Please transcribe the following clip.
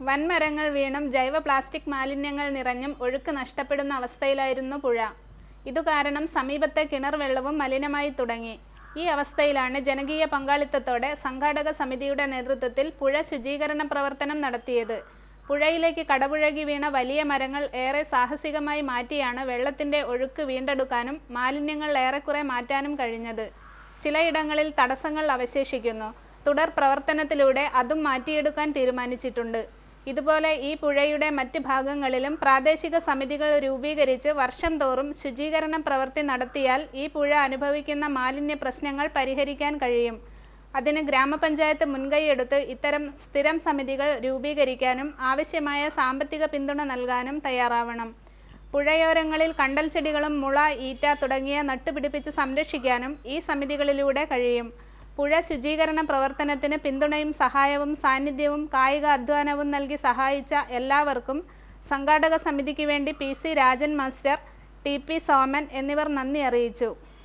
വൻമരങ്ങൾ വീണും ജൈവ പ്ലാസ്റ്റിക് മാലിന്യങ്ങൾ നിറഞ്ഞും ഒഴുക്ക് നഷ്ടപ്പെടുന്ന അവസ്ഥയിലായിരുന്നു പുഴ. ഇതുകാരണം സമീപത്തെ കിണർ വെള്ളവും മലിനമായി തുടങ്ങി. ഈ അവസ്ഥയിലാണ് ജനകീയ പങ്കാളിത്തത്തോടെ സംഘാടക സമിതിയുടെ നേതൃത്വത്തിൽ പുഴ ശുചീകരണ പ്രവർത്തനം നടത്തിയത്. പുഴയിലേക്ക് കടപുഴകി വീണ വലിയ മരങ്ങൾ ഏറെ സാഹസികമായി മാറ്റിയാണ് വെള്ളത്തിൻ്റെ ഒഴുക്ക് വീണ്ടെടുക്കാനും മാലിന്യങ്ങൾ ഏറെക്കുറെ മാറ്റാനും കഴിഞ്ഞത്. ചിലയിടങ്ങളിൽ തടസ്സങ്ങൾ അവശേഷിക്കുന്നു. തുടർ പ്രവർത്തനത്തിലൂടെ അതും മാറ്റിയെടുക്കാൻ തീരുമാനിച്ചിട്ടുണ്ട്. ഇതുപോലെ ഈ പുഴയുടെ മറ്റ് ഭാഗങ്ങളിലും പ്രാദേശിക സമിതികൾ രൂപീകരിച്ച് വർഷം തോറും ശുചീകരണ പ്രവൃത്തി നടത്തിയാൽ ഈ പുഴ അനുഭവിക്കുന്ന മാലിന്യ പ്രശ്നങ്ങൾ പരിഹരിക്കാൻ കഴിയും. അതിന് ഗ്രാമപഞ്ചായത്ത് മുൻകൈയെടുത്ത് ഇത്തരം സ്ഥിരം സമിതികൾ രൂപീകരിക്കാനും ആവശ്യമായ സാമ്പത്തിക പിന്തുണ നൽകാനും തയ്യാറാവണം. പുഴയോരങ്ങളിൽ കണ്ടൽ ചെടികളും മുള, ഈറ്റ തുടങ്ങിയ നട്ടുപിടിപ്പിച്ച് സംരക്ഷിക്കാനും ഈ സമിതികളിലൂടെ കഴിയും. പുഴ ശുചീകരണ പ്രവർത്തനത്തിന് പിന്തുണയും സഹായവും സാന്നിധ്യവും കായിക അധ്വാനവും നൽകി സഹായിച്ച എല്ലാവർക്കും സംഘാടക സമിതിക്ക് വേണ്ടി PC Rajan master, TP Soman എന്നിവർ നന്ദി അറിയിച്ചു.